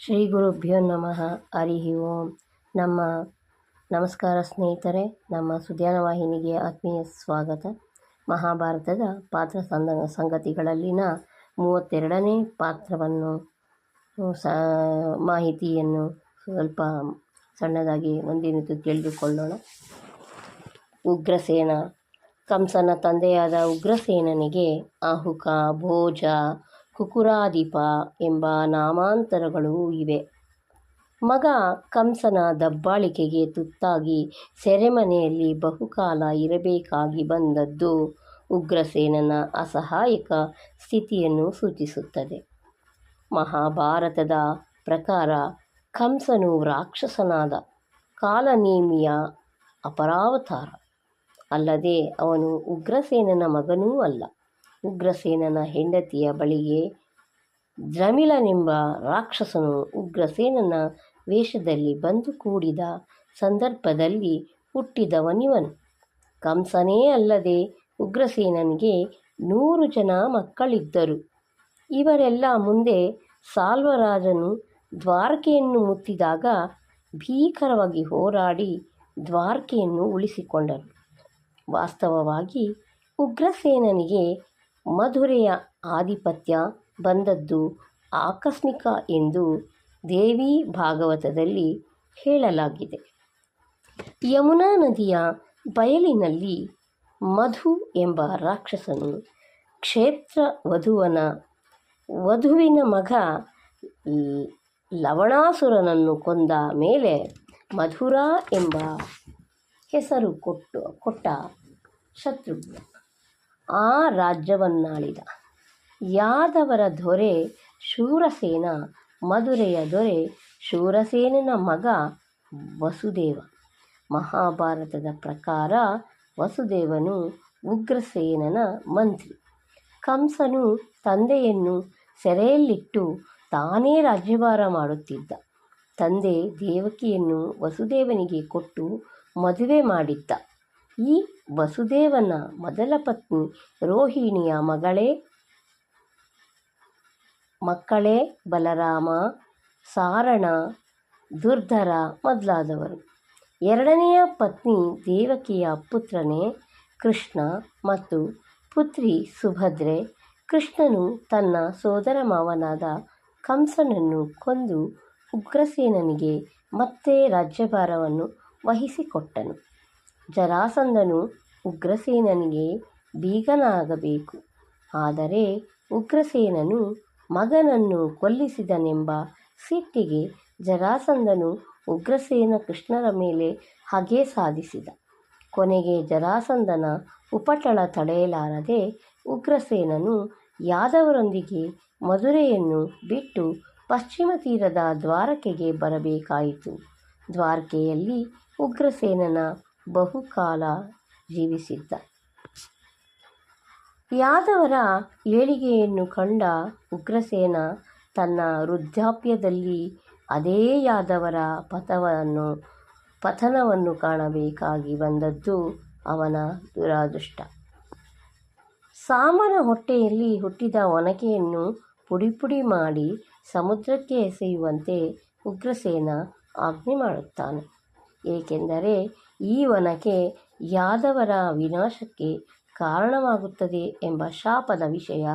ಶ್ರೀ ಗುರುಭ್ಯೋ ನಮಃ. ಹರಿ ಓಂ. ನಮಸ್ಕಾರ ಸ್ನೇಹಿತರೆ, ನಮ್ಮ ಸುದ್ಯಾನ ವಾಹಿನಿಗೆ ಆತ್ಮೀಯ ಸ್ವಾಗತ. ಮಹಾಭಾರತದ ಪಾತ್ರ ಸಂಗತಿಗಳಲ್ಲಿನ 32ನೇ ಪಾತ್ರವನ್ನು ಮಾಹಿತಿಯನ್ನು ಸ್ವಲ್ಪ ಸಣ್ಣದಾಗಿ ಒಂದಿನಿತು ತಿಳಿದುಕೊಳ್ಳೋಣ. ಉಗ್ರಸೇನ. ಕಂಸನ ತಂದೆಯಾದ ಉಗ್ರಸೇನನಿಗೆ ಆಹುಕ, ಭೋಜ, ಕುಕುರಾದೀಪ ಎಂಬ ನಾಮಾಂತರಗಳು ಇವೆ. ಮಗ ಕಂಸನ ದಬ್ಬಾಳಿಕೆಗೆ ತುತ್ತಾಗಿ ಸೆರೆಮನೆಯಲ್ಲಿ ಬಹುಕಾಲ ಇರಬೇಕಾಗಿ ಬಂದದ್ದು ಉಗ್ರಸೇನನ ಅಸಹಾಯಕ ಸ್ಥಿತಿಯನ್ನು ಸೂಚಿಸುತ್ತದೆ. ಮಹಾಭಾರತದ ಪ್ರಕಾರ ಕಂಸನು ರಾಕ್ಷಸನಾದ ಕಾಲನೇಮಿಯ ಅಪರಾವತಾರ. ಅಲ್ಲದೆ ಅವನು ಉಗ್ರಸೇನನ ಮಗನೂ ಅಲ್ಲ. ಉಗ್ರಸೇನನ ಹೆಂಡತಿಯ ಬಳಿಗೆ ದ್ರಮಿಳನೆಂಬ ರಾಕ್ಷಸನು ಉಗ್ರಸೇನನ ವೇಷದಲ್ಲಿ ಬಂದು ಕೂಡಿದ ಸಂದರ್ಭದಲ್ಲಿ ಹುಟ್ಟಿದವನಿವನು. ಕಂಸನೇ ಅಲ್ಲದೆ ಉಗ್ರಸೇನನಿಗೆ 100 ಜನ ಮಕ್ಕಳಿದ್ದರು. ಇವರೆಲ್ಲ ಮುಂದೆ ಸಾಲ್ವರಾಜನು ದ್ವಾರಕೆಯನ್ನು ಮುತ್ತಿದಾಗ ಭೀಕರವಾಗಿ ಹೋರಾಡಿ ದ್ವಾರಕೆಯನ್ನು ಉಳಿಸಿಕೊಂಡರು. ವಾಸ್ತವವಾಗಿ ಉಗ್ರಸೇನನಿಗೆ ಮಧುರೆಯ ಆಧಿಪತ್ಯ ಬಂದದ್ದು ಆಕಸ್ಮಿಕ ಎಂದು ದೇವಿ ಭಾಗವತದಲ್ಲಿ ಹೇಳಲಾಗಿದೆ. ಯಮುನಾ ನದಿಯ ಬಯಲಿನಲ್ಲಿ ಮಧು ಎಂಬ ರಾಕ್ಷಸನು ಕ್ಷೇತ್ರ ವಧುವಿನ ಮಗ ಲವಣಾಸುರನನ್ನು ಕೊಂದ ಮೇಲೆ ಮಧುರಾ ಎಂಬ ಹೆಸರು ಕೊಟ್ಟ ಶತ್ರುಘ್ನ ಆ ರಾಜ್ಯವನ್ನಾಳಿದ. ಯಾದವರ ದೊರೆ ಶೂರಸೇನ ಮಧುರೆಯ ದೊರೆ ಶೂರಸೇನನ ಮಗ ವಸುದೇವ. ಮಹಾಭಾರತದ ಪ್ರಕಾರ ವಸುದೇವನು ಉಗ್ರಸೇನನ ಮಂತ್ರಿ. ಕಂಸನು ತಂದೆಯನ್ನು ಸೆರೆಯಲ್ಲಿಟ್ಟು ತಾನೇ ರಾಜ್ಯಭಾರ ಮಾಡುತ್ತಿದ್ದ. ತಂದೆ ದೇವಕಿಯನ್ನು ವಸುದೇವನಿಗೆ ಕೊಟ್ಟು ಮದುವೆ ಮಾಡಿದ್ದ. ಈ ವಸುದೇವನ ಮೊದಲ ಪತ್ನಿ ರೋಹಿಣಿಯ ಮಕ್ಕಳೇ ಬಲರಾಮ, ಸಾರಣ, ದುರ್ಧರ ಮೊದಲಾದವರು. ಎರಡನೆಯ ಪತ್ನಿ ದೇವಕಿಯ ಪುತ್ರನೇ ಕೃಷ್ಣ ಮತ್ತು ಪುತ್ರಿ ಸುಭದ್ರೆ. ಕೃಷ್ಣನು ತನ್ನ ಸೋದರ ಮಾವನಾದ ಕಂಸನನ್ನು ಕೊಂದು ಉಗ್ರಸೇನನಿಗೆ ಮತ್ತೆ ರಾಜ್ಯಭಾರವನ್ನು ವಹಿಸಿಕೊಟ್ಟನು. ಜರಾಸಂಧನು ಉಗ್ರಸೇನನಿಗೆ ಬೀಗನಾಗಬೇಕು. ಆದರೆ ಉಗ್ರಸೇನನು ಮಗನನ್ನು ಕೊಲ್ಲಿಸಿದನೆಂಬ ಸಿಟ್ಟಿಗೆ ಜರಾಸಂಧನು ಉಗ್ರಸೇನ ಕೃಷ್ಣರ ಮೇಲೆ ಹಗೆ ಸಾಧಿಸಿದ. ಕೊನೆಗೆ ಜರಾಸಂಧನ ಉಪಟಳ ತಡೆಯಲಾರದೆ ಉಗ್ರಸೇನನು ಯಾದವರೊಂದಿಗೆ ಮಧುರೆಯನ್ನು ಬಿಟ್ಟು ಪಶ್ಚಿಮ ತೀರದ ದ್ವಾರಕೆಗೆ ಬರಬೇಕಾಯಿತು. ದ್ವಾರಕೆಯಲ್ಲಿ ಉಗ್ರಸೇನನ ಬಹುಕಾಲ ಜೀವಿಸಿದ್ದ. ಯಾದವರ ಏಳಿಗೆಯನ್ನು ಕಂಡ ಉಗ್ರಸೇನ ತನ್ನ ವೃದ್ಧಾಪ್ಯದಲ್ಲಿ ಅದೇ ಯಾದವರ ಪತನವನ್ನು ಕಾಣಬೇಕಾಗಿ ಬಂದದ್ದು ಅವನ ದುರಾದೃಷ್ಟ. ಸಾಮನ ಹೊಟ್ಟೆಯಲ್ಲಿ ಹುಟ್ಟಿದ ಒನಕೆಯನ್ನು ಪುಡಿ ಮಾಡಿ ಸಮುದ್ರಕ್ಕೆ ಎಸೆಯುವಂತೆ ಉಗ್ರಸೇನ ಆಜ್ಞೆ ಮಾಡುತ್ತಾನೆ. ಏಕೆಂದರೆ ಈ ಒನಕೆ ಯಾದವರ ವಿನಾಶಕ್ಕೆ ಕಾರಣವಾಗುತ್ತದೆ ಎಂಬ ಶಾಪದ ವಿಷಯ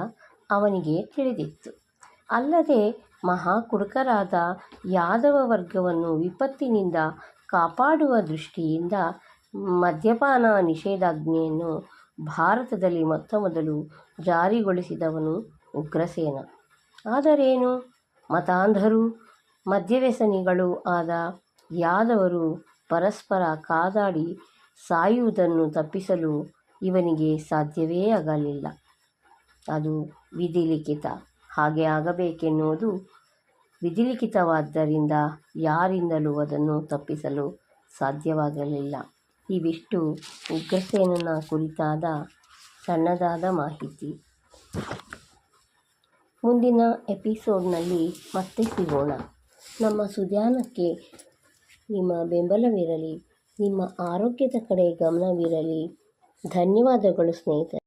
ಅವನಿಗೆ ತಿಳಿದಿತ್ತು. ಅಲ್ಲದೆ ಮಹಾಕುಡುಕರಾದ ಯಾದವ ವರ್ಗವನ್ನು ವಿಪತ್ತಿನಿಂದ ಕಾಪಾಡುವ ದೃಷ್ಟಿಯಿಂದ ಮದ್ಯಪಾನ ನಿಷೇಧಾಜ್ಞೆಯನ್ನು ಭಾರತದಲ್ಲಿ ಮೊತ್ತಮೊದಲು ಜಾರಿಗೊಳಿಸಿದವನು ಉಗ್ರಸೇನ. ಆದರೇನು, ಮತಾಂಧರು, ಮದ್ಯವ್ಯಸನಿಗಳೂ ಆದ ಯಾದವರು ಪರಸ್ಪರ ಕಾದಾಡಿ ಸಾಯುವುದನ್ನು ತಪ್ಪಿಸಲು ಇವನಿಗೆ ಸಾಧ್ಯವೇ ಆಗಲಿಲ್ಲ. ಅದು ವಿಧಿಲಿಖಿತ. ಹಾಗೆ ಆಗಬೇಕೆನ್ನುವುದು ವಿಧಿಲಿಖಿತವಾದ್ದರಿಂದ ಯಾರಿಂದಲೂ ಅದನ್ನು ತಪ್ಪಿಸಲು ಸಾಧ್ಯವಾಗಲಿಲ್ಲ. ಇವಿಷ್ಟು ಉಗ್ರಸೇನನ ಕುರಿತಾದ ಸಣ್ಣದಾದ ಮಾಹಿತಿ. ಮುಂದಿನ ಎಪಿಸೋಡ್ನಲ್ಲಿ ಮತ್ತೆ ಸಿಗೋಣ. ನಮ್ಮ ಸುದ್ಯಾನಕ್ಕೆ ನಿಮ್ಮ ಬೆಂಬಲವಿರಲಿ. ನಿಮ್ಮ ಆರೋಗ್ಯದ ಕಡೆ ಗಮನವಿರಲಿ. ಧನ್ಯವಾದಗಳು ಸ್ನೇಹಿತರೆ.